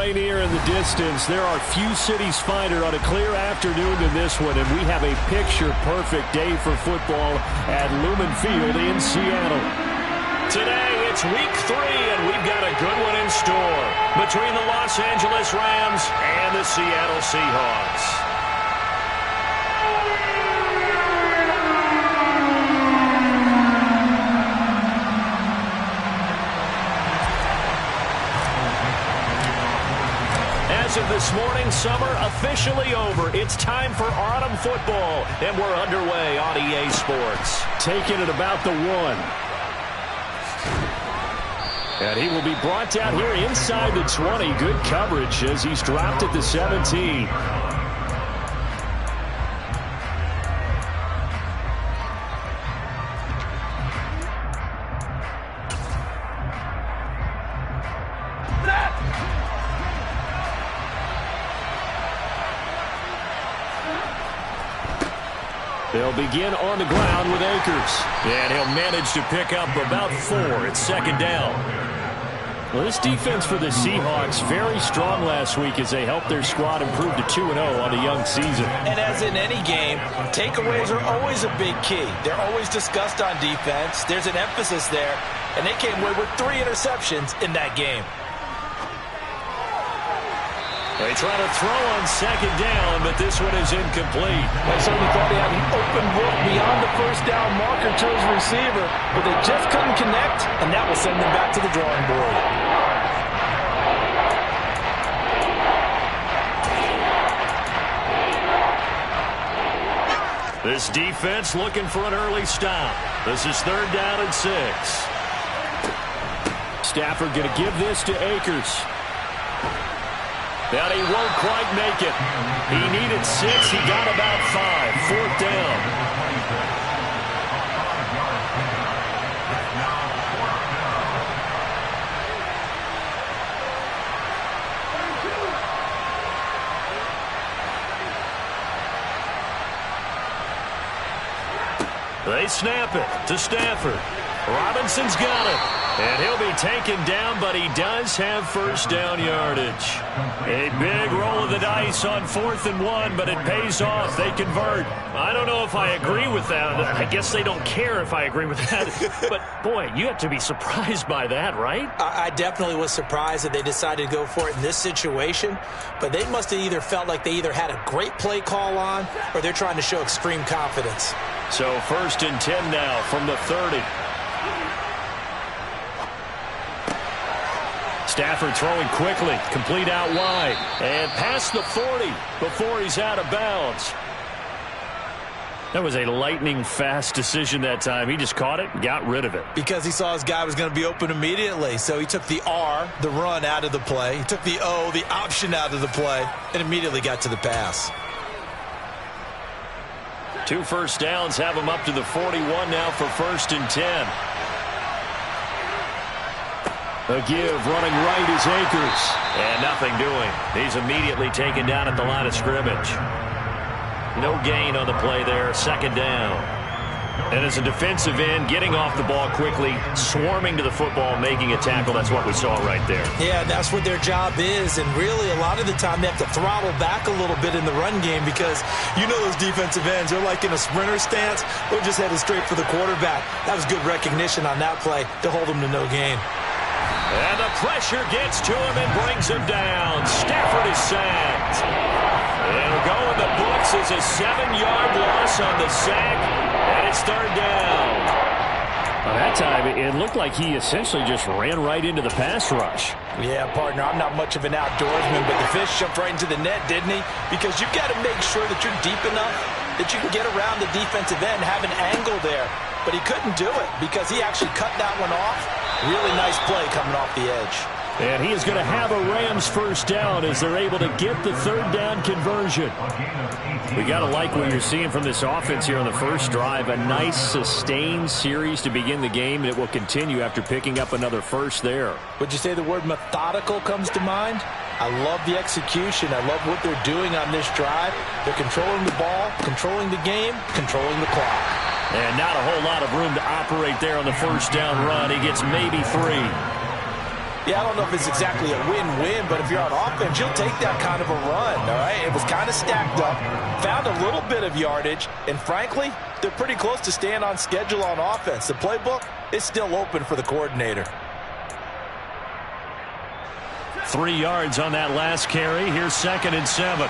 Pioneer in the distance. There are few cities finer on a clear afternoon than this one, and we have a picture-perfect day for football at Lumen Field in Seattle. Today, it's week 3, and we've got a good one in store between the Los Angeles Rams and the Seattle Seahawks. As of this morning, summer officially over. It's time for autumn football, and we're underway on EA Sports. Taking it about the 1. And he will be brought down here inside the 20. Good coverage as he's dropped at the 17. They'll begin on the ground with Akers. And he'll manage to pick up about 4. It's second down. Well, this defense for the Seahawks very strong last week as they helped their squad improve to 2-0 on the young season. And as in any game, takeaways are always a big key. They're always discussed on defense. There's an emphasis there. And they came away with 3 interceptions in that game. They try to throw on second down, but this one is incomplete. They certainly thought he had an open look beyond the first down marker to his receiver, but they just couldn't connect, and that will send them back to the drawing board. This defense looking for an early stop. This is 3rd down and 6. Stafford going to give this to Akers. But he won't quite make it. He needed 6. He got about 5. 4th down. They snap it to Stafford. Robinson's got it. And he'll be taken down, but he does have first down yardage. A big roll of the dice on 4th and 1, but it pays off. They convert. I don't know if I agree with that. I guess they don't care if I agree with that. But, boy, you have to be surprised by that, right? I definitely was surprised that they decided to go for it in this situation. But they must have either felt like they either had a great play call on or they're trying to show extreme confidence. So 1st and 10 now from the 30. Stafford throwing quickly, complete out wide, and past the 40 before he's out of bounds. That was a lightning-fast decision that time. He just caught it and got rid of it. Because he saw his guy was going to be open immediately. So he took the R, the run, out of the play. He took the O, the option, out of the play, and immediately got to the pass. 2 first downs have him up to the 41 now for 1st and 10. A give, running right is Akers. And nothing doing. He's immediately taken down at the line of scrimmage. No gain on the play there, 2nd down. And as a defensive end, getting off the ball quickly, swarming to the football, making a tackle, that's what we saw right there. Yeah, that's what their job is, and really a lot of the time they have to throttle back a little bit in the run game because you know those defensive ends, they're like in a sprinter stance, they're just headed straight for the quarterback. That was good recognition on that play to hold them to no gain. And the pressure gets to him and brings him down. Stafford is sacked. It'll go in the books as a 7-yard loss on the sack, and it's 3rd down. By that time, it looked like he essentially just ran right into the pass rush. Yeah, partner, I'm not much of an outdoorsman, but the fish jumped right into the net, didn't he? Because you've got to make sure that you're deep enough that you can get around the defensive end, have an angle there. But he couldn't do it because he actually cut that one off. Really nice play coming off the edge. And he is going to have a Rams first down as they're able to get the 3rd down conversion. We got to like what you're seeing from this offense here on the first drive. A nice sustained series to begin the game, and it will continue after picking up another first there. Would you say the word methodical comes to mind? I love the execution. I love what they're doing on this drive. They're controlling the ball, controlling the game, controlling the clock. And not a whole lot of room to operate there on the first down run. He gets maybe 3. Yeah, I don't know if it's exactly a win-win, but if you're on offense, you'll take that kind of a run, all right? It was kind of stacked up, found a little bit of yardage, and frankly, they're pretty close to staying on schedule on offense. The playbook is still open for the coordinator. 3 yards on that last carry. Here's 2nd and 7.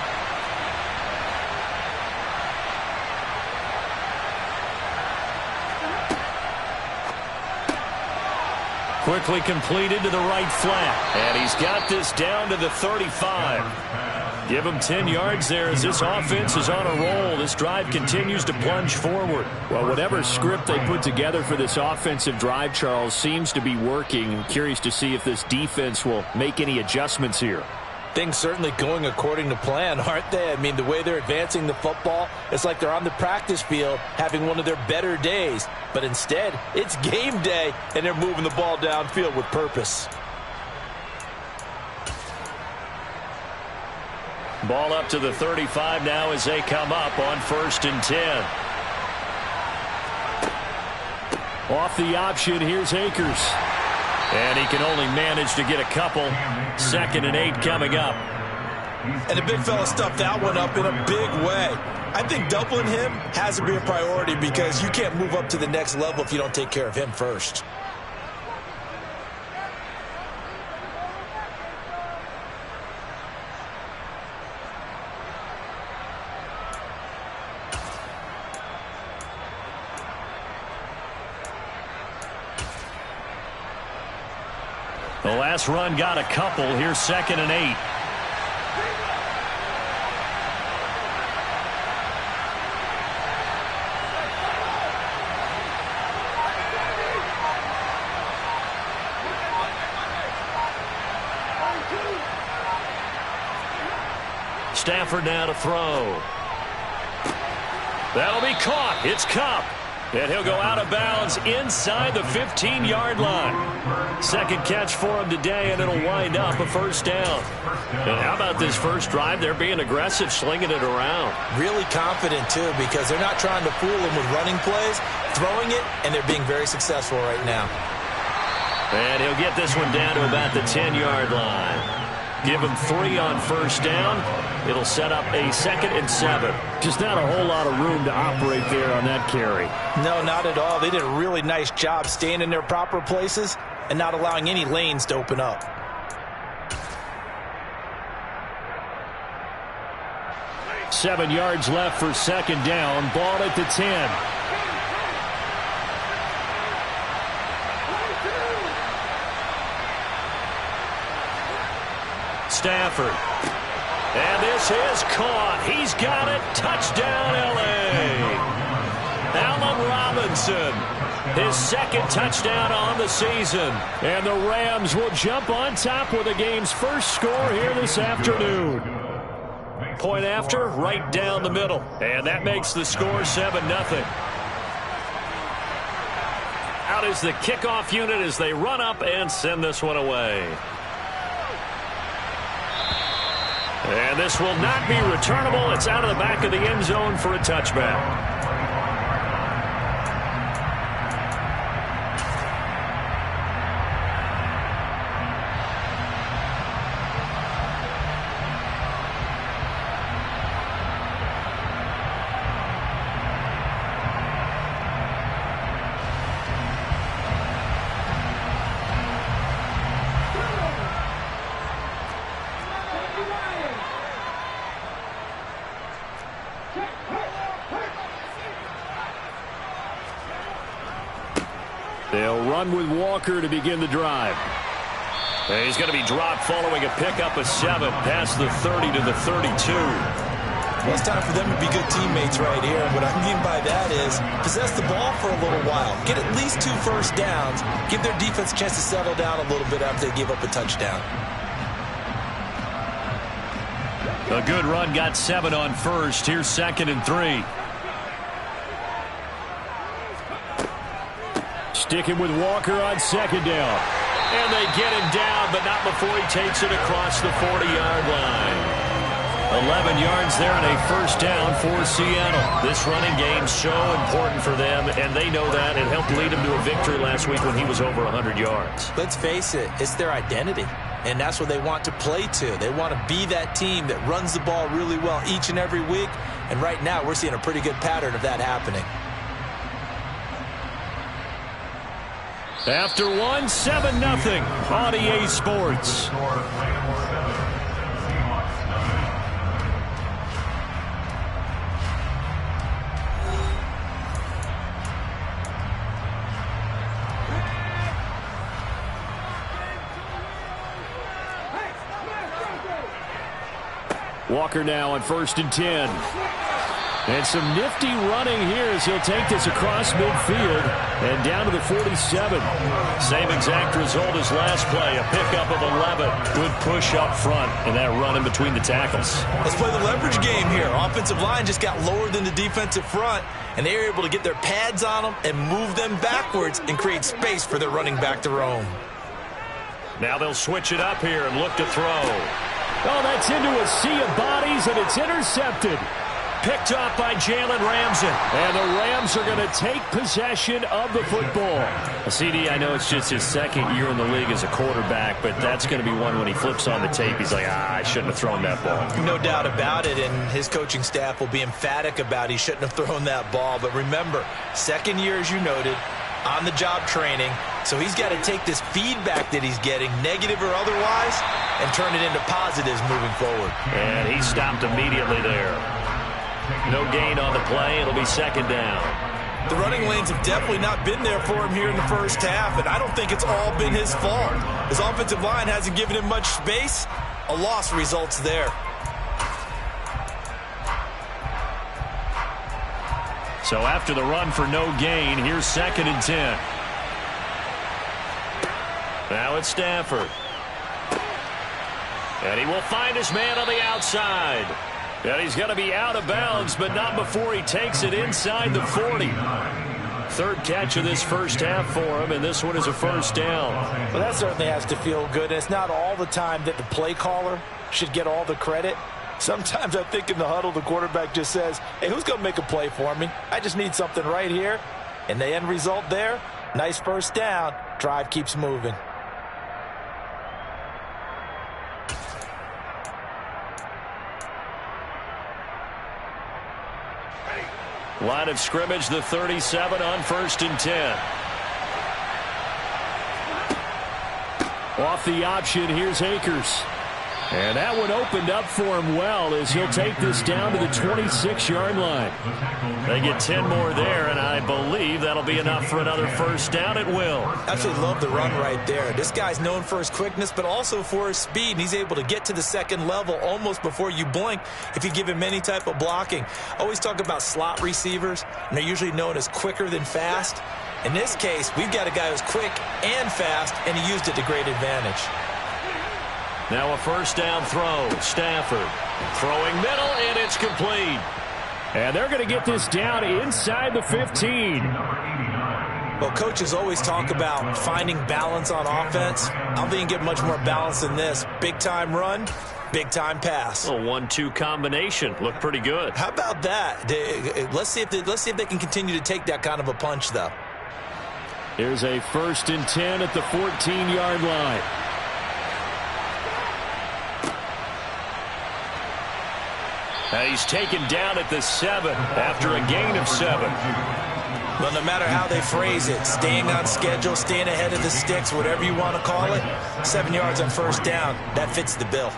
Quickly completed to the right flat. And he's got this down to the 35. Give him 10 yards there as this offense is on a roll. This drive continues to plunge forward. Well, whatever script they put together for this offensive drive, Charles, seems to be working. I'm curious to see if this defense will make any adjustments here. Things certainly going according to plan, aren't they? I mean, the way they're advancing the football, it's like they're on the practice field having one of their better days. But instead, it's game day, and they're moving the ball downfield with purpose. Ball up to the 35 now as they come up on 1st and 10. Off the option, here's Akers. And he can only manage to get a couple. 2nd and 8 coming up. And the big fella stuffed that one up in a big way. I think doubling him has to be a priority because you can't move up to the next level if you don't take care of him first. The last run got a couple. Here's 2nd and 8. Stafford now to throw. That'll be caught. It's Kupp. And he'll go out of bounds inside the 15-yard line. Second catch for him today, and it'll wind up a 1st down. And how about this first drive? They're being aggressive, slinging it around. Really confident, too, because they're not trying to fool him with running plays, throwing it, and they're being very successful right now. And he'll get this one down to about the 10-yard line. Give him 3 on 1st down. It'll set up a 2nd and 7. Just not a whole lot of room to operate there on that carry. No, not at all. They did a really nice job staying in their proper places and not allowing any lanes to open up. Seven yards left for 2nd down. Ball at the 10. Stafford. And this is caught. He's got it. Touchdown, L.A. Allen Robinson. His 2nd touchdown on the season. And the Rams will jump on top with the game's first score here this afternoon. Point after, right down the middle. And that makes the score 7-0. Out is the kickoff unit as they run up and send this one away. And this will not be returnable. It's out of the back of the end zone for a touchback. They'll run with Walker to begin the drive. And he's going to be dropped following a pickup of 7 past the 30 to the 32. Well, it's time for them to be good teammates right here. What I mean by that is possess the ball for a little while. Get at least 2 first downs. Give their defense a chance to settle down a little bit after they give up a touchdown. A good run got 7 on 1st. Here's 2nd and 3. Sticking with Walker on 2nd down. And they get him down, but not before he takes it across the 40-yard line. 11 yards there and a first down for Seattle. This running game's so important for them, and they know that. It helped lead them to a victory last week when he was over 100 yards. Let's face it, it's their identity, and that's what they want to play to. They want to be that team that runs the ball really well each and every week, and right now we're seeing a pretty good pattern of that happening. After 7-0 on EA Sports. Walker now on 1st and 10. And some nifty running here as he'll take this across midfield and down to the 47. Same exact result as last play, a pickup of 11. Good push up front and that run in between the tackles. Let's play the leverage game here. Offensive line just got lower than the defensive front, and they were able to get their pads on them and move them backwards and create space for their running back to roam. Now they'll switch it up here and look to throw. Oh, that's into a sea of bodies, and it's intercepted. Picked up by Jalen Ramsey. And the Rams are going to take possession of the football. CD, I know it's just his second year in the league as a quarterback, but that's going to be one when he flips on the tape, he's like, I shouldn't have thrown that ball. No doubt about it, and his coaching staff will be emphatic about he shouldn't have thrown that ball. But remember, second year, as you noted, on-the-job training, so he's got to take this feedback that he's getting, negative or otherwise, and turn it into positives moving forward. And he stopped immediately there. No gain on the play. It'll be second down. The running lanes have definitely not been there for him here in the first half, and I don't think it's all been his fault. His offensive line hasn't given him much space. A loss results there. So after the run for no gain, here's 2nd and 10. Now it's Stafford. And he will find his man on the outside. And he's going to be out of bounds, but not before he takes it inside the 40. Third catch of this first half for him, and this one is a first down. Well, that certainly has to feel good. It's not all the time that the play caller should get all the credit. Sometimes I think in the huddle, the quarterback just says, hey, who's going to make a play for me? I just need something right here. And the end result there, nice first down. Drive keeps moving. Line of scrimmage, the 37 on 1st and 10. Off the option, here's Akers. And that one opened up for him well as he'll take this down to the 26-yard line. They get 10 more there, and I believe that'll be enough for another first down. It will. Absolutely love the run right there. This guy's known for his quickness, but also for his speed. And he's able to get to the second level almost before you blink if you give him any type of blocking. I always talk about slot receivers, and they're usually known as quicker than fast. In this case, we've got a guy who's quick and fast, and he used it to great advantage. Now a first down throw. Stafford throwing middle, and it's complete. And they're going to get this down inside the 15. Well, coaches always talk about finding balance on offense. I don't think you can get much more balance than this. Big-time run, big-time pass. A 1-2 combination. Looked pretty good. How about that? Let's see if they can continue to take that kind of a punch, though. Here's a 1st and 10 at the 14-yard line. He's taken down at the 7 after a gain of 7. Well, no matter how they phrase it, staying on schedule, staying ahead of the sticks, whatever you want to call it, 7 yards on first down, that fits the bill.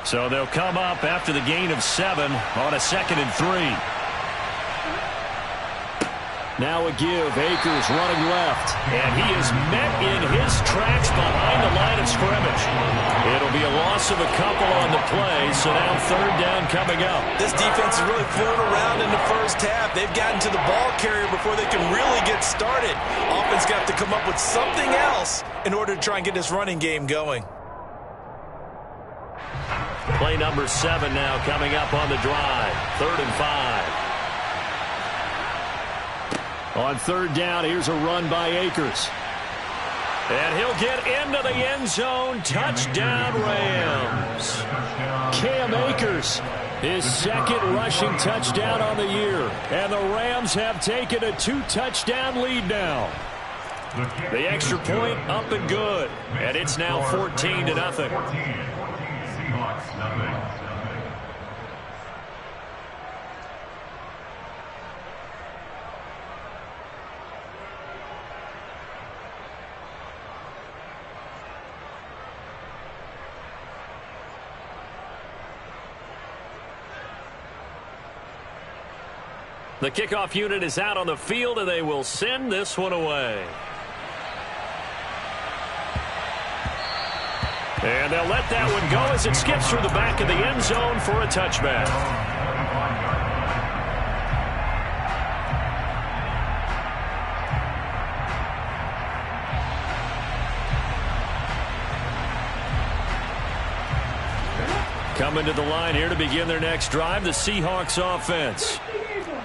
So they'll come up after the gain of 7 on a 2nd and 3. Now a give. Akers running left. And he is met in his tracks behind the line of scrimmage. It'll be a loss of a couple on the play, so now third down coming up. This defense is really floating around in the first half. They've gotten to the ball carrier before they can really get started. Offense got to come up with something else in order to try and get this running game going. Play number 7 now coming up on the drive. 3rd and 5. On third down, here's a run by Akers. And he'll get into the end zone. Touchdown, Rams. Cam Akers, his second rushing touchdown on the year. And the Rams have taken a 2-touchdown lead now. The extra point up and good. And it's now 14-0. The kickoff unit is out on the field, and they will send this one away. And they'll let that one go as it skips through the back of the end zone for a touchback. Coming to the line here to begin their next drive, the Seahawks offense.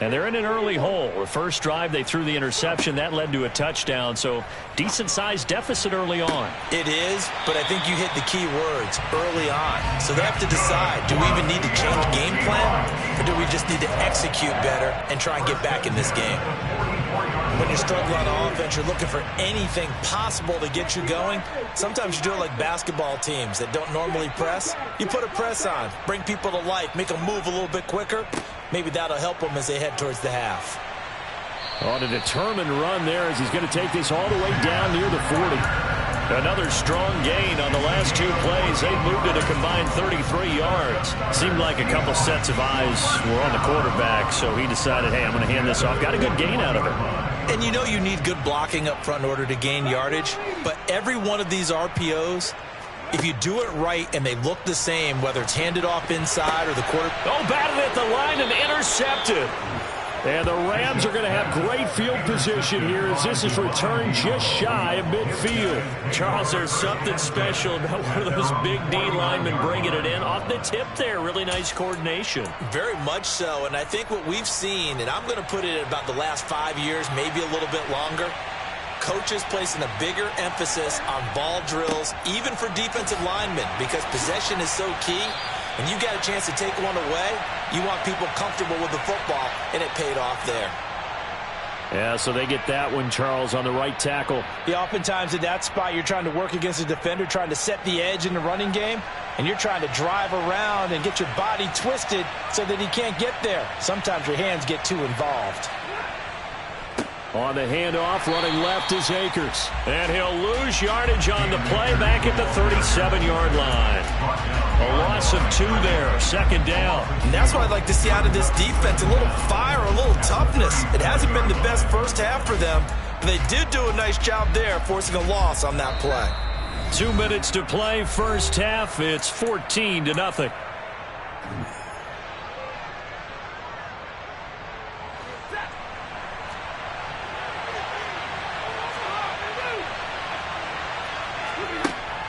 And they're in an early hole. The first drive, they threw the interception. That led to a touchdown, so decent-sized deficit early on. It is, but I think you hit the key words, early on. So they have to decide, do we even need to change game plan, or do we just need to execute better and try and get back in this game? When you're struggling on offense, you're looking for anything possible to get you going. Sometimes you do it like basketball teams that don't normally press. You put a press on, bring people to life, make them move a little bit quicker. Maybe that'll help them as they head towards the half. On a determined run there as he's going to take this all the way down near the 40. Another strong gain on the last two plays. They moved it a combined 33 yards. Seemed like a couple sets of eyes were on the quarterback, so he decided, hey, I'm going to hand this off. Got a good gain out of it. And you know you need good blocking up front in order to gain yardage, but every one of these RPOs, if you do it right and they look the same, whether it's handed off inside or the quarter. Oh, batted at the line and intercepted. And the Rams are going to have great field position here as this is returned just shy of midfield. Charles, there's something special about one of those big D linemen bringing it in off the tip there. Really nice coordination. Very much so, and I think what we've seen, and I'm going to put it at about the last 5 years, maybe a little bit longer, coaches placing a bigger emphasis on ball drills, even for defensive linemen, because possession is so key. When you got a chance to take one away, you want people comfortable with the football, and it paid off there. Yeah, so they get that one, Charles, on the right tackle. Yeah, oftentimes in that spot, you're trying to work against a defender, trying to set the edge in the running game, and you're trying to drive around and get your body twisted so that he can't get there. Sometimes your hands get too involved. On the handoff, running left is Akers. And he'll lose yardage on the play back at the 37-yard line. A loss of 2 there, second down. And that's what I'd like to see out of this defense, a little fire, a little toughness. It hasn't been the best first half for them, but they did do a nice job there, forcing a loss on that play. 2 minutes to play, first half. It's 14-0.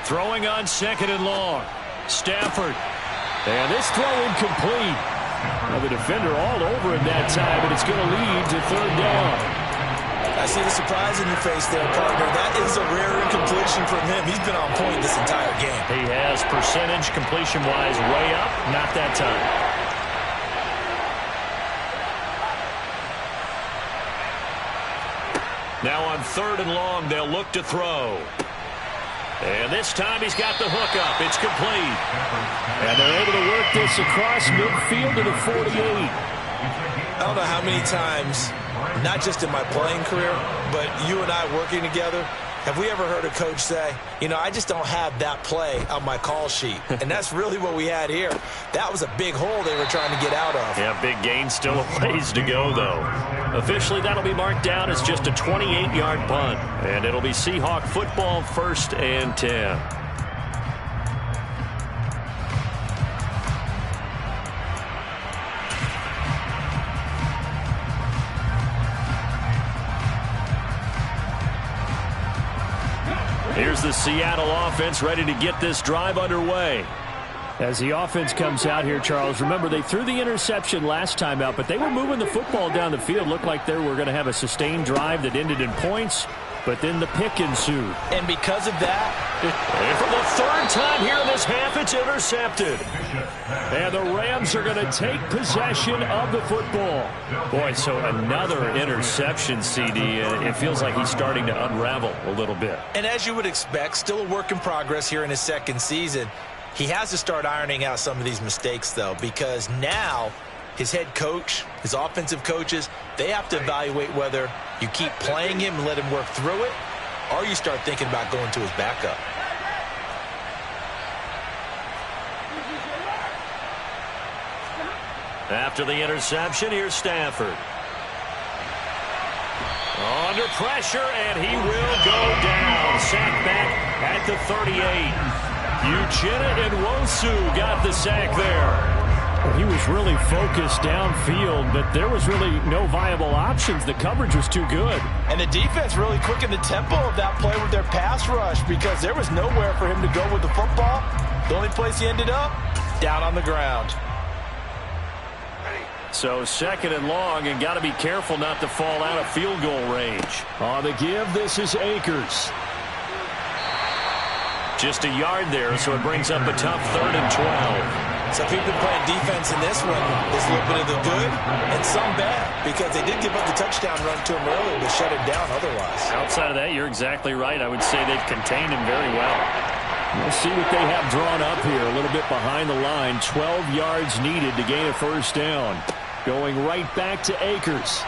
Throwing on second and long. Stafford. And this throw incomplete. Now the defender all over him that time, and it's going to lead to third down. I see the surprise in your face there, partner. That is a rare incompletion from him. He's been on point this entire game. He has, percentage completion-wise way up. Not that time. Now on third and long, they'll look to throw. And this time he's got the hook up. It's complete. And they're able to work this across midfield to the 48. I don't know how many times, not just in my playing career, but you and I working together, have we ever heard a coach say, you know, I just don't have that play on my call sheet. And that's really what we had here. That was a big hole they were trying to get out of. Yeah, big gain, still a ways to go, though. Officially, that'll be marked down as just a 28-yard punt. And it'll be Seahawk football, 1st and 10. Here's the Seattle offense ready to get this drive underway. As the offense comes out here, Charles, remember they threw the interception last time out, but they were moving the football down the field. Looked like they were going to have a sustained drive that ended in points. but then the pick ensued. And because of that, and for the third time here in this half, it's intercepted. And the Rams are going to take possession of the football. Boy, so another interception, CD. It feels like he's starting to unravel a little bit. and as you would expect, still a work in progress here in his second season. He has to start ironing out some of these mistakes, though, because now his head coach, his offensive coaches, they have to evaluate whether you keep playing him and let him work through it, or you start thinking about going to his backup. After the interception, here's Stafford. Under pressure, and he will go down. Sack back at the 38. Uchenna Nwosu got the sack there. He was really focused downfield, but there was really no viable options. The coverage was too good. And the defense really quickened the tempo of that play with their pass rush because there was nowhere for him to go with the football. The only place he ended up, down on the ground. So second and long, and got to be careful not to fall out of field goal range. On the give, this is Akers. Just a yard there, so it brings up a tough 3rd and 12. So people playing defense in this one is a little bit of the good and some bad because they did give up the touchdown run to him earlier to shut him down otherwise. Outside of that, you're exactly right. I would say they've contained him very well. We'll see what they have drawn up here. A little bit behind the line. 12 yards needed to gain a first down. Going right back to Akers.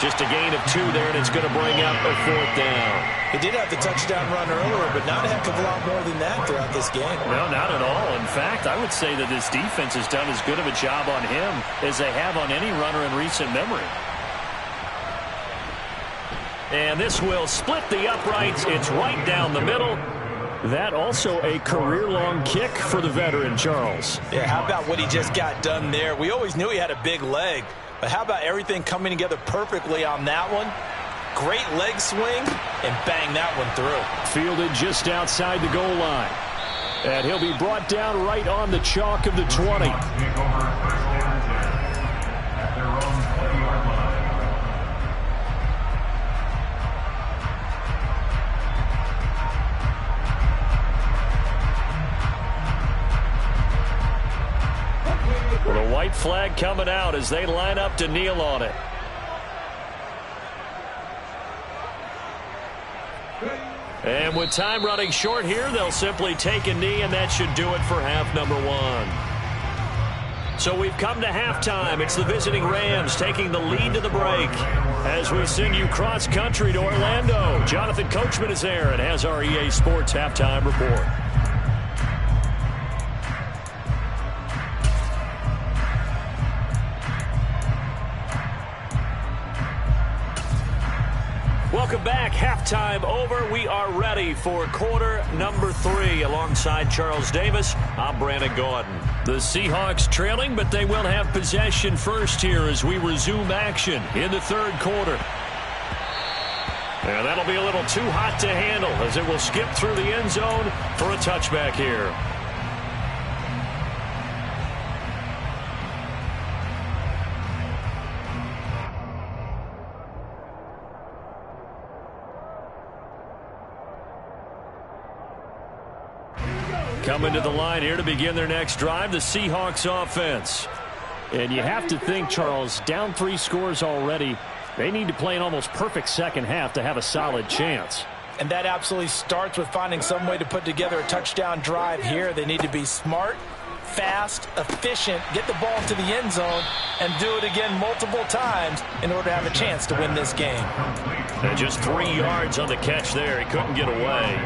Just a gain of 2 there, and it's going to bring up a 4th down. He did have the touchdown run earlier, but not a heck of a lot more than that throughout this game. No, not at all. In fact, I would say that this defense has done as good of a job on him as they have on any runner in recent memory. And this will split the uprights. It's right down the middle. That also a career-long kick for the veteran, Charles. Yeah, how about what he just got done there? We always knew he had a big leg, but how about everything coming together perfectly on that one? Great leg swing, and bang that one through. Fielded just outside the goal line. And he'll be brought down right on the chalk of the 20. Well, the white flag coming out as they line up to kneel on it. And with time running short here, they'll simply take a knee, and that should do it for half number 1. So we've come to halftime. It's the visiting Rams taking the lead to the break. As we send you cross-country to Orlando, Jonathan Coachman is there and has our EA Sports halftime report. Welcome back. Halftime over. We are ready for quarter number 3. Alongside Charles Davis, I'm Brandon Gaudin. The Seahawks trailing, but they will have possession first here as we resume action in the 3rd quarter. And that'll be a little too hot to handle as it will skip through the end zone for a touchback here. Coming to the line here to begin their next drive, the Seahawks offense. And you have to think, Charles, down 3 scores already. They need to play an almost perfect second half to have a solid chance. And that absolutely starts with finding some way to put together a touchdown drive here. They need to be smart, fast, efficient, get the ball to the end zone, and do it again multiple times in order to have a chance to win this game. And just 3 yards on the catch there. He couldn't get away.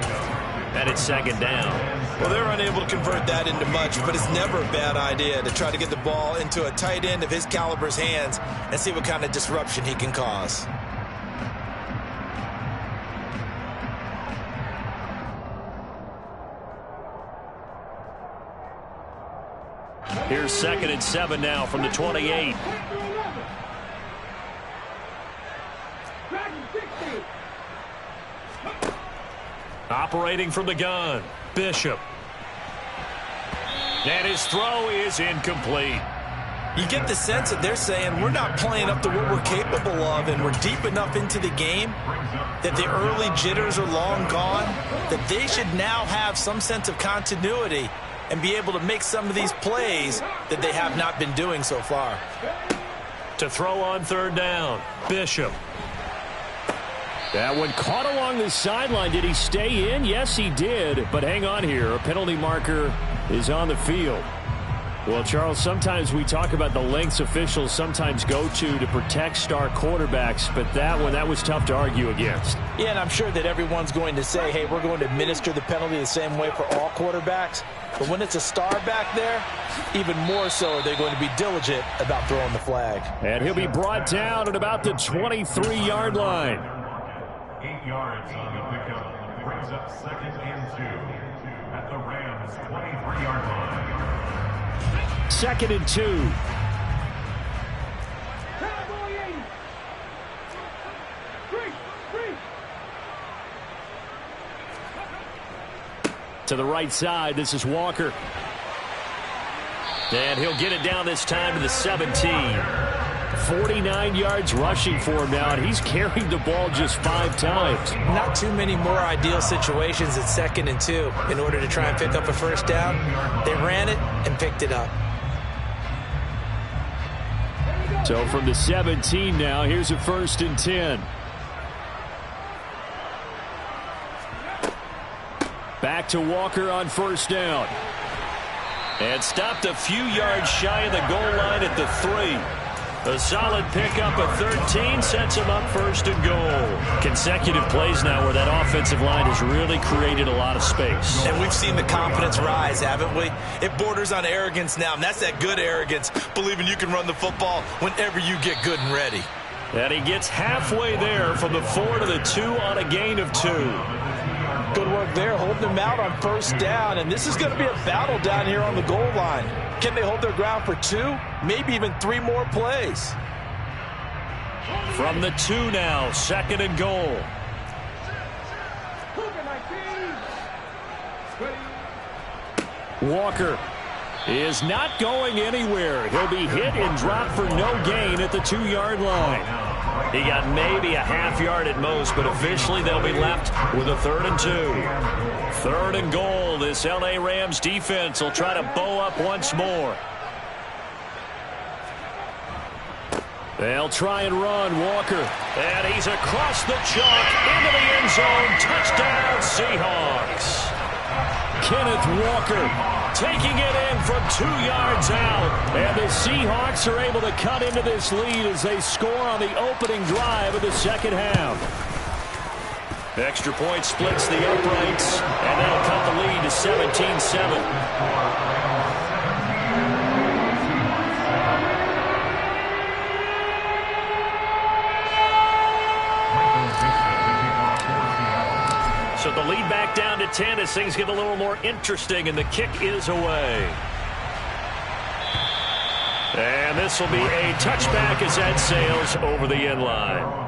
And it's 2nd down. Well, they're unable to convert that into much, but it's never a bad idea to try to get the ball into a tight end of his caliber's hands and see what kind of disruption he can cause. Here's 2nd and 7 now from the 28. Operating from the gun, Bishop. And his throw is incomplete. You get the sense that they're saying we're not playing up to what we're capable of, and we're deep enough into the game that the early jitters are long gone, that they should now have some sense of continuity and be able to make some of these plays that they have not been doing so far. To throw on third down, Bishop. That one caught along the sideline. Did he stay in? Yes, he did. But hang on here. A penalty marker is on the field. Well, Charles, sometimes we talk about the lengths officials sometimes go to protect star quarterbacks, but that was tough to argue against. Yeah, and I'm sure that everyone's going to say, hey, we're going to administer the penalty the same way for all quarterbacks. But when it's a star back there, even more so are they going to be diligent about throwing the flag. And he'll be brought down at about the 23-yard line. 8 yards on the pickup. Brings up 2nd and 2 at the Rams' 23-yard line. 2nd and 2. To the right side, this is Walker. And he'll get it down this time to the 17. 49 yards rushing for him now, and he's carried the ball just 5 times. Not too many more ideal situations at 2nd and 2 in order to try and pick up a first down. They ran it and picked it up. So from the 17 now, here's a 1st and 10. Back to Walker on 1st down. And stopped a few yards shy of the goal line at the 3. A solid pickup of 13 sets him up 1st and goal. Consecutive plays now where that offensive line has really created a lot of space. And we've seen the confidence rise, haven't we? It borders on arrogance now, and that's that good arrogance, believing you can run the football whenever you get good and ready. And he gets halfway there from the 4 to the 2 on a gain of 2. Good work there, holding them out on 1st down, and this is going to be a battle down here on the goal line. Can they hold their ground for 2, maybe even 3 more plays? From the 2 now, 2nd and goal. Walker is not going anywhere. He'll be hit and dropped for no gain at the 2-yard line. He got maybe a half yard at most, but officially they'll be left with a 3rd and 2. 3rd and goal. This L.A. Rams defense will try to bow up once more. They'll try and run. Walker. And he's across the chalk into the end zone. Touchdown, Seahawks. Kenneth Walker taking it in from 2 yards out. And the Seahawks are able to cut into this lead as they score on the opening drive of the 2nd half. Extra point splits the uprights, and that'll cut the lead to 17-7. So the lead back down to 10 as things get a little more interesting, and the kick is away. And this will be a touchback as that sails over the end line.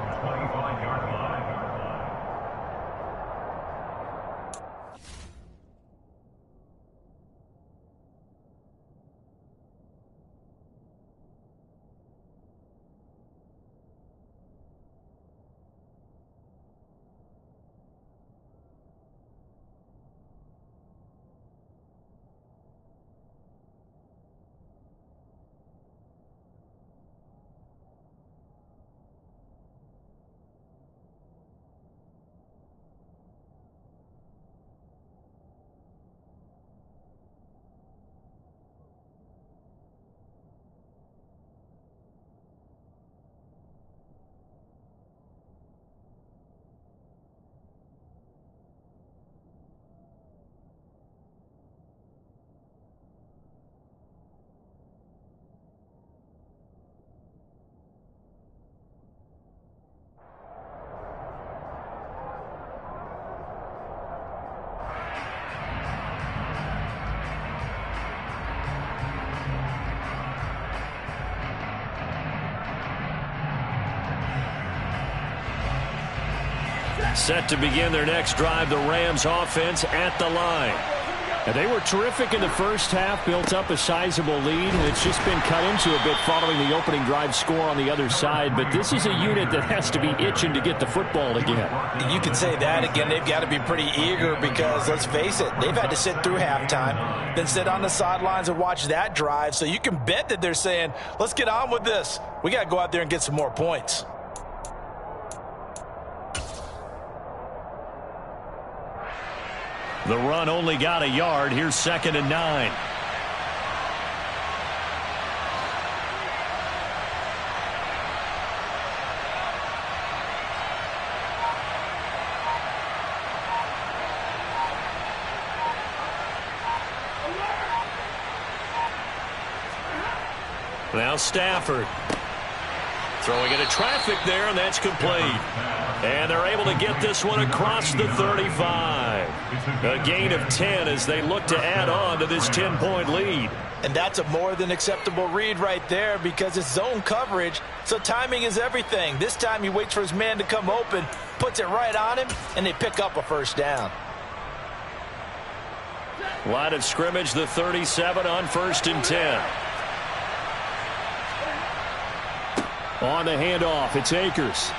Set to begin their next drive, the Rams offense at the line. And they were terrific in the first half, built up a sizable lead, and it's just been cut into a bit following the opening drive score on the other side. But this is a unit that has to be itching to get the football again. You can say that again. They've got to be pretty eager because, let's face it, they've had to sit through halftime, then sit on the sidelines and watch that drive. So you can bet that they're saying, let's get on with this. We got to go out there and get some more points. The run only got a yard. Here's 2nd and 9. Now Stafford. Throwing into traffic there, and that's complete. And they're able to get this one across the 35. A gain of 10 as they look to add on to this 10-point lead. And that's a more than acceptable read right there because it's zone coverage, so timing is everything. This time he waits for his man to come open, puts it right on him, and they pick up a first down. Line of scrimmage, the 37 on 1st and 10. On the handoff, it's Akers.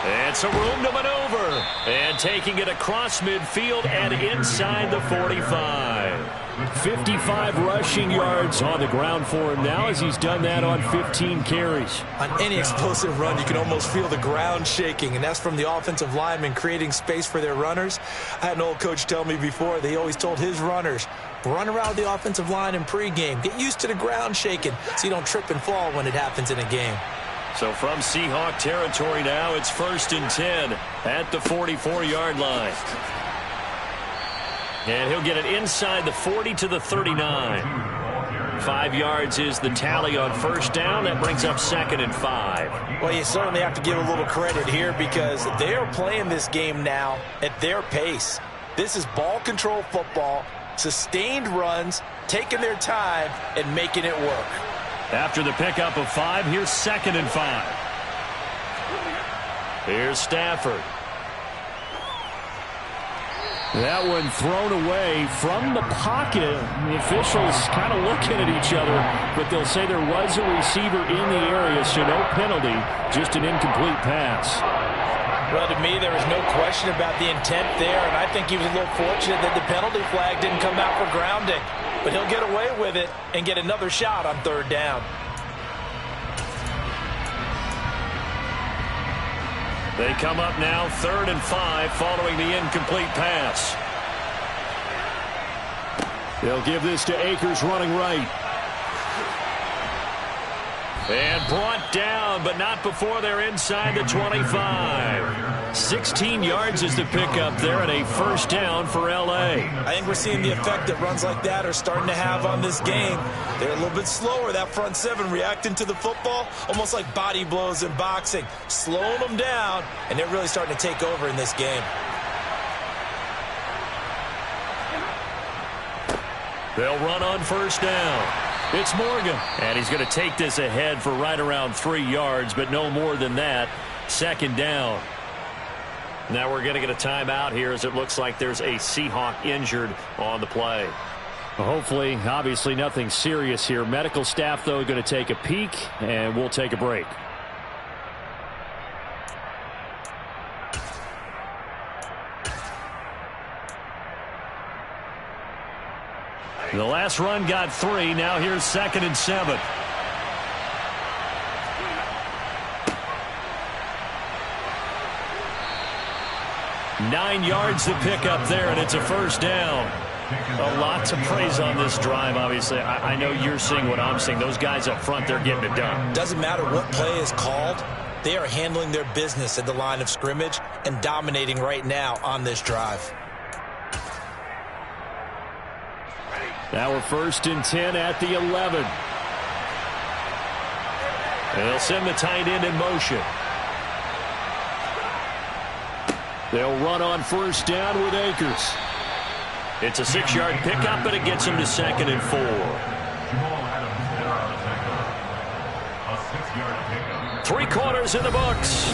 It's a room to maneuver. And taking it across midfield and inside the 45. 55 rushing yards on the ground for him now as he's done that on 15 carries. On any explosive run, you can almost feel the ground shaking, and that's from the offensive linemen creating space for their runners. I had an old coach tell me before, they always told his runners, run around the offensive line in pregame. Get used to the ground shaking so you don't trip and fall when it happens in a game. So from Seahawk territory now, it's 1st and 10 at the 44-yard line. And he'll get it inside the 40 to the 39. 5 yards is the tally on 1st down. That brings up 2nd and 5. Well, you certainly have to give a little credit here because they are playing this game now at their pace. This is ball control football, sustained runs, taking their time, and making it work. After the pickup of 5, here's 2nd and 5. Here's Stafford. That one thrown away from the pocket. The officials kind of looking at each other, but they'll say there was a receiver in the area, so no penalty, just an incomplete pass. Well, to me, there was no question about the intent there, and I think he was a little fortunate that the penalty flag didn't come out for grounding. But he'll get away with it and get another shot on 3rd down. They come up now 3rd and 5 following the incomplete pass. They'll give this to Akers running right. And brought down, but not before they're inside the 25. 16 yards is the pickup there and a 1st down for L.A. I think we're seeing the effect that runs like that are starting to have on this game. They're a little bit slower, that front 7, reacting to the football, almost like body blows in boxing, slowing them down, and they're really starting to take over in this game. They'll run on 1st down. It's Morgan, and he's going to take this ahead for right around 3 yards, but no more than that. 2nd down. Now we're going to get a timeout here as it looks like there's a Seahawk injured on the play. Well, hopefully, obviously nothing serious here. Medical staff, though, going to take a peek, and we'll take a break. The last run got 3. Now here's 2nd and 7. Nine yards to pick up there, and it's a 1st down. A lot to praise on this drive, obviously. I know you're seeing what I'm seeing. Those guys up front, they're getting it done. Doesn't matter what play is called. They are handling their business at the line of scrimmage and dominating right now on this drive. Now we're 1st and 10 at the 11. They'll send the tight end in motion. They'll run on 1st down with Akers. It's a 6-yard pickup, and it gets him to 2nd and 4. A 6-yard pickup. 3 quarters in the books.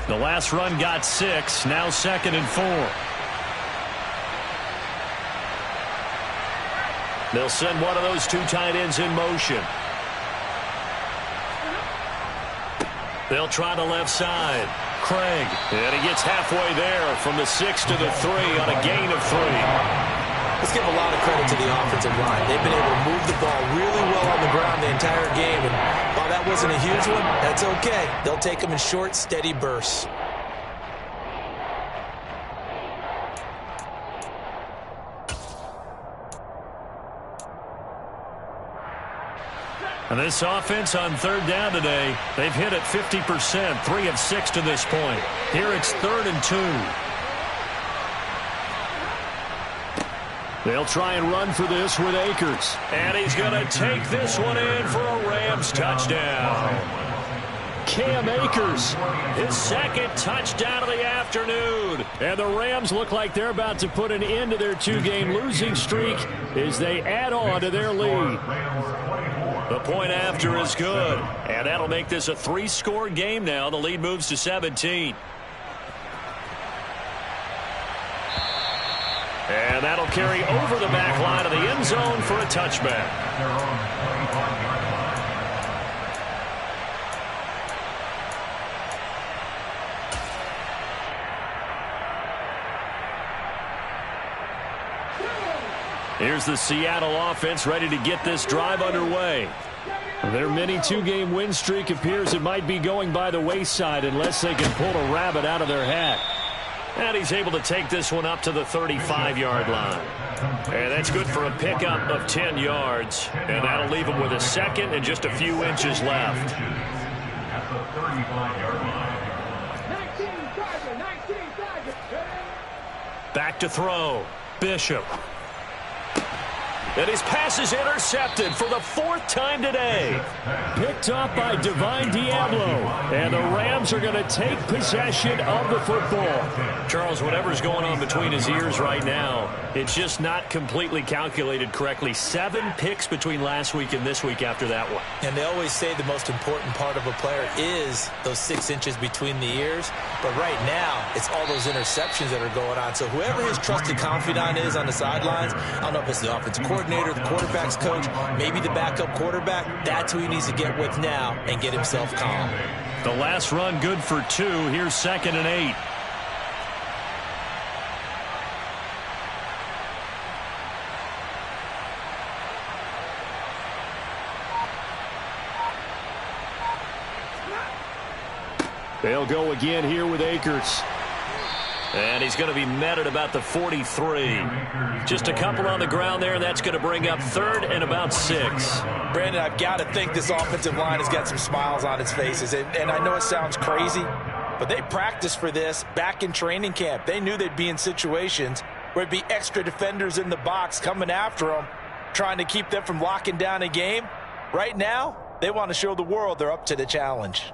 The last run got 6. Now 2nd and 4. They'll send one of those 2 tight ends in motion. They'll try the left side. Craig. And he gets halfway there from the 6 to the 3 on a gain of 3. Let's give a lot of credit to the offensive line. They've been able to move the ball really well on the ground the entire game. And while that wasn't a huge one, that's okay. They'll take them in short, steady bursts. And this offense on 3rd down today, they've hit it 50%, 3 of 6 to this point. Here it's 3rd and 2. They'll try and run for this with Akers. And he's going to take this one in for a Rams touchdown. Cam Akers, his 2nd touchdown of the afternoon. And the Rams look like they're about to put an end to their 2-game losing streak as they add on to their lead. The point after is good, and that'll make this a 3-score game now. The lead moves to 17. And that'll carry over the back line of the end zone for a touchback. Here's the Seattle offense ready to get this drive underway. Their mini 2-game win streak appears it might be going by the wayside unless they can pull a rabbit out of their hat. And he's able to take this one up to the 35-yard line. And that's good for a pickup of 10 yards. And that'll leave him with a 2nd and just a few inches left. At the 35-yard line. Back to throw. Bishop. And his pass is intercepted for the 4th time today. Picked up by Divine Diablo. And the Rams are going to take possession of the football. Charles, whatever's going on between his ears right now, it's just not completely calculated correctly. 7 picks between last week and this week after that one. And they always say the most important part of a player is those 6 inches between the ears. But right now, it's all those interceptions that are going on. So whoever his trusted confidant is on the sidelines, I don't know if it's the offensive coordinator, the quarterback's coach, maybe the backup quarterback, that's who he needs to get with now and get himself calm. The last run good for 2. Here's 2nd and 8. They'll go again here with Akers. And he's going to be met at about the 43. Just a couple on the ground there, and that's going to bring up 3rd and about 6. Brandon, I've got to think this offensive line has got some smiles on its faces. And I know it sounds crazy, but they practiced for this back in training camp. They knew they'd be in situations where it'd be extra defenders in the box coming after them, trying to keep them from locking down a game. Right now, they want to show the world they're up to the challenge.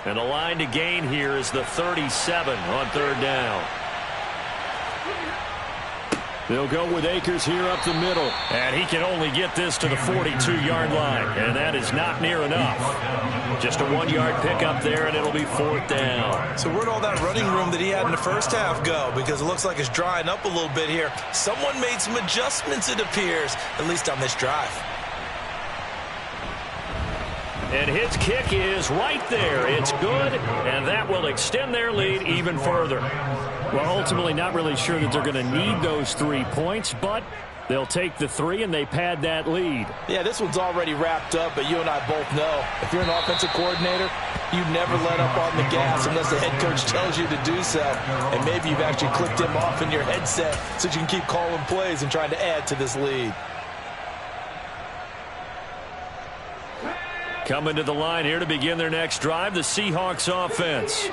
And the line to gain here is the 37 on 3rd down. They'll go with Akers here up the middle. And he can only get this to the 42-yard line. And that is not near enough. Just a 1-yard pickup there, and it'll be 4th down. So where'd all that running room that he had in the first half go? Because it looks like it's drying up a little bit here. Someone made some adjustments, it appears, at least on this drive. And his kick is right there. It's good, and that will extend their lead even further. Well, ultimately not really sure that they're going to need those 3 points, but they'll take the 3 and they pad that lead. Yeah, this one's already wrapped up, but you and I both know if you're an offensive coordinator, you never let up on the gas unless the head coach tells you to do so. And maybe you've actually clicked him off in your headset so you can keep calling plays and trying to add to this lead. Coming to the line here to begin their next drive, the Seahawks offense.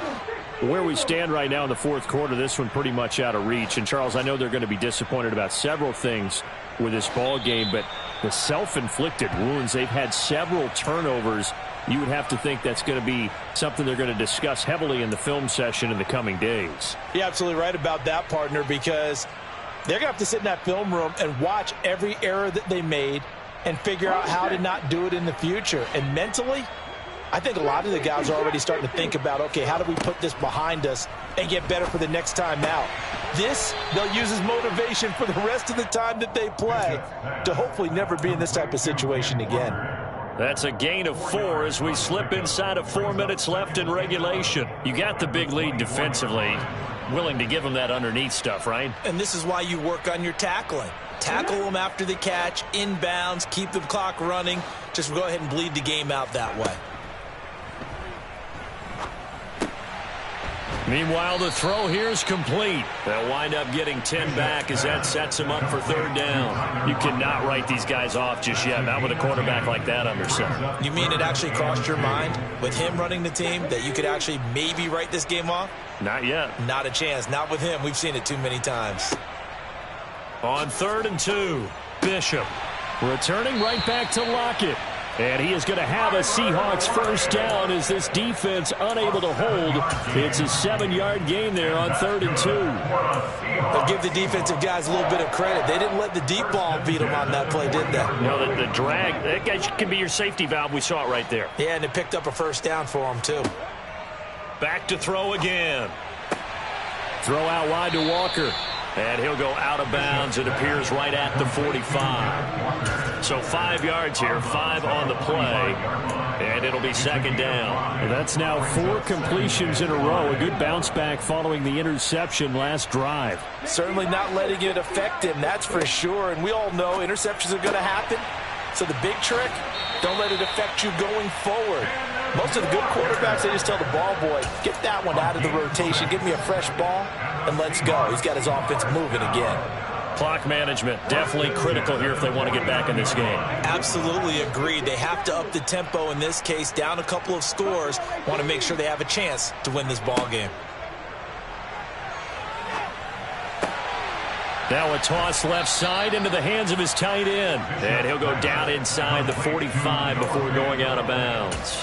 Where we stand right now in the 4th quarter, this one pretty much out of reach. And, Charles, I know they're going to be disappointed about several things with this ball game, but the self-inflicted wounds, they've had several turnovers. You would have to think that's going to be something they're going to discuss heavily in the film session in the coming days. You're absolutely right about that, partner, because they're going to have to sit in that film room and watch every error that they made and figure out how to not do it in the future. And mentally, I think a lot of the guys are already starting to think about, okay, how do we put this behind us and get better for the next time out? This, they'll use as motivation for the rest of the time that they play to hopefully never be in this type of situation again. That's a gain of 4 as we slip inside of 4 minutes left in regulation. You got the big lead defensively. Willing to give them that underneath stuff, right? And this is why you work on your tackling. Tackle them after the catch, inbounds, keep the clock running. Just go ahead and bleed the game out that way. Meanwhile, the throw here is complete. They'll wind up getting 10 back as that sets them up for 3rd down. You cannot write these guys off just yet, not with a quarterback like that under center. You mean it actually crossed your mind with him running the team that you could actually maybe write this game off? Not yet. Not a chance. Not with him. We've seen it too many times. On 3rd and 2, Bishop returning right back to Lockett. And he is going to have a Seahawks first down as this defense unable to hold. It's a 7-yard gain there on 3rd and 2. But give the defensive guys a little bit of credit. They didn't let the deep ball beat them on that play, did they? You know, the drag, that guy can be your safety valve. We saw it right there. Yeah, and it picked up a first down for them, too. Back to throw again. Throw out wide to Walker. And he'll go out of bounds. It appears right at the 45. So 5 yards here, 5 on the play. And it'll be 2nd down. And that's now 4 completions in a row. A good bounce back following the interception last drive. Certainly not letting it affect him, that's for sure. And we all know interceptions are going to happen. So the big trick, don't let it affect you going forward. Most of the good quarterbacks, they just tell the ball boy, get that one out of the rotation, give me a fresh ball, and let's go. He's got his offense moving again. Clock management, definitely critical here if they want to get back in this game. Absolutely agreed. They have to up the tempo in this case, down a couple of scores, want to make sure they have a chance to win this ball game. Now a toss left side into the hands of his tight end. And he'll go down inside the 45 before going out of bounds.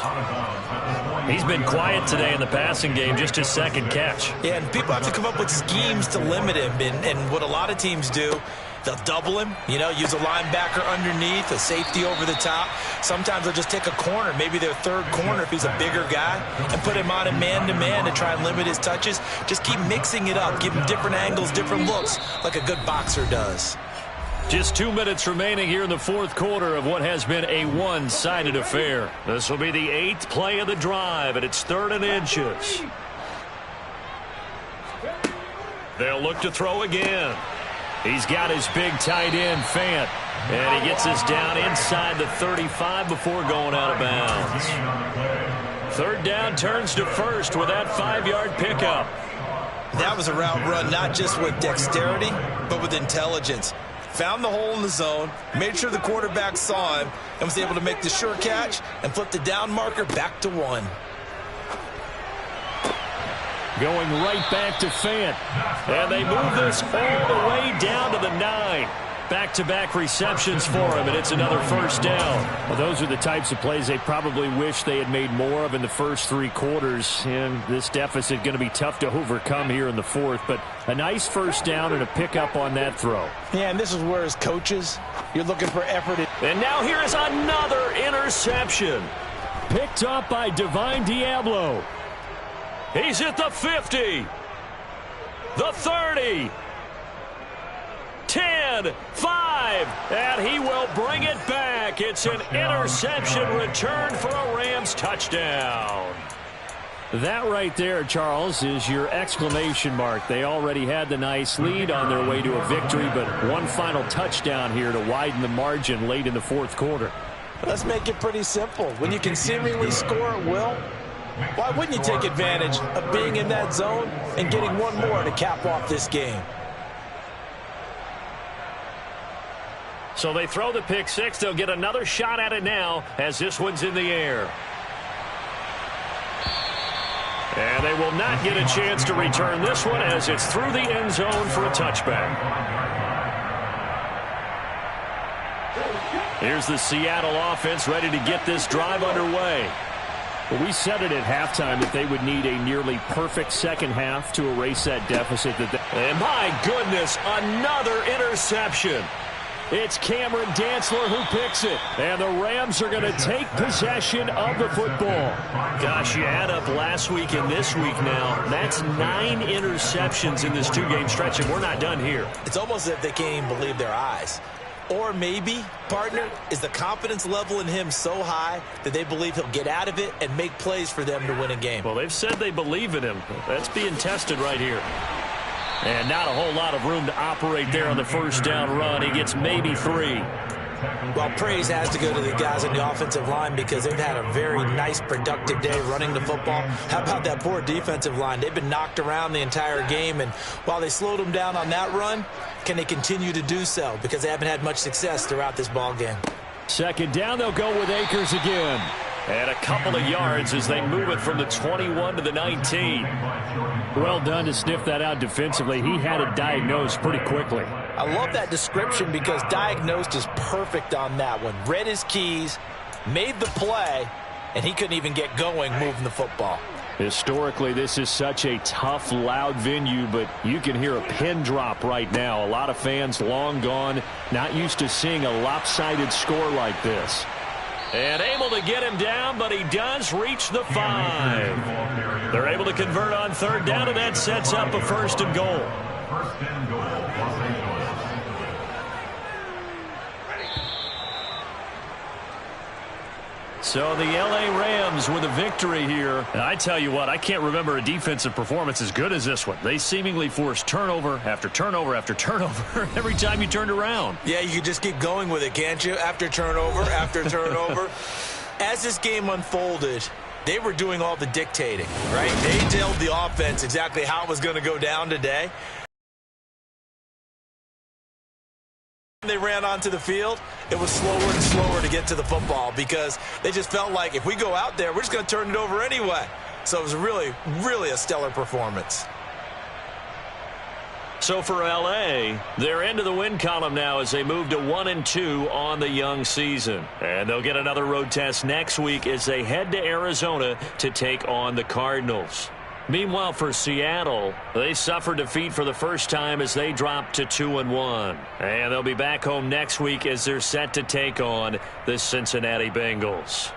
He's been quiet today in the passing game, just his 2nd catch. Yeah, and people have to come up with schemes to limit him. And what a lot of teams do, they'll double him, you know, use a linebacker underneath, a safety over the top. Sometimes they'll just take a corner, maybe their 3rd corner if he's a bigger guy, and put him on a man-to-man to try and limit his touches. Just keep mixing it up, give him different angles, different looks, like a good boxer does. Just 2 minutes remaining here in the 4th quarter of what has been a one-sided affair. This will be the 8th play of the drive, and it's 3rd and inches. They'll look to throw again. He's got his big tight end, Fant. And he gets us down inside the 35 before going out of bounds. 3rd down turns to 1st with that 5-yard pickup. That was a route run not just with dexterity, but with intelligence. Found the hole in the zone, made sure the quarterback saw him, and was able to make the sure catch and flip the down marker back to 1. Going right back to Fant. And they move this all the way down to the 9. Back-to-back receptions for him, and it's another first down. Well, those are the types of plays they probably wish they had made more of in the first 3 quarters. And this deficit going to be tough to overcome here in the 4th. But a nice first down and a pickup on that throw. Yeah, and this is where as coaches, you're looking for effort. And now here is another interception. Picked up by Divine Diablo. He's at the 50, the 30, 10, 5, and he will bring it back. It's an interception return for a Rams touchdown. That right there, Charles, is your exclamation mark. They already had the nice lead on their way to a victory, but one final touchdown here to widen the margin late in the 4th quarter. Let's make it pretty simple. When you can seemingly score at will, why wouldn't you take advantage of being in that zone and getting one more to cap off this game? So they throw the pick 6. They'll get another shot at it now as this one's in the air. And they will not get a chance to return this one as it's through the end zone for a touchback. Here's the Seattle offense ready to get this drive underway. Well, we said it at halftime that they would need a nearly perfect second half to erase that deficit. And my goodness, another interception. It's Cameron Dantzler who picks it. And the Rams are going to take possession of the football. Gosh, you add up last week and this week now. That's 9 interceptions in this 2-game stretch, and we're not done here. It's almost as if they can't even believe their eyes. Or maybe, partner, is the confidence level in him so high that they believe he'll get out of it and make plays for them to win a game. Well, they've said they believe in him. That's being tested right here. And not a whole lot of room to operate there on the first down run. He gets maybe 3. Well, praise has to go to the guys on the offensive line because they've had a very nice, productive day running the football. How about that poor defensive line? They've been knocked around the entire game, and while they slowed them down on that run, can they continue to do so? Because they haven't had much success throughout this ball game. Second down, they'll go with Akers again. And a couple of yards as they move it from the 21 to the 19. Well done to sniff that out defensively. He had it diagnosed pretty quickly. I love that description because diagnosed is perfect on that one. Read his keys, made the play, and he couldn't even get going moving the football. Historically, this is such a tough, loud venue, but you can hear a pin drop right now. A lot of fans long gone, not used to seeing a lopsided score like this. And able to get him down, but he does reach the 5. They're able to convert on third down, and that sets up a 1st and goal. 1st and goal, Los Angeles. So the L.A. Rams with a victory here. And I tell you what, I can't remember a defensive performance as good as this one. They seemingly forced turnover after turnover after turnover every time you turned around. Yeah, you can just keep going with it, can't you? After turnover, after turnover. As this game unfolded, they were doing all the dictating, right? They told the offense exactly how it was going to go down today. They ran onto the field, it was slower and slower to get to the football because they just felt like if we go out there, we're just going to turn it over anyway. So it was really, really a stellar performance. So for L.A., they're into the win column now as they move to 1-2 on the young season. And they'll get another road test next week as they head to Arizona to take on the Cardinals. Meanwhile, for Seattle, they suffered defeat for the first time as they dropped to 2-1. And they'll be back home next week as they're set to take on the Cincinnati Bengals.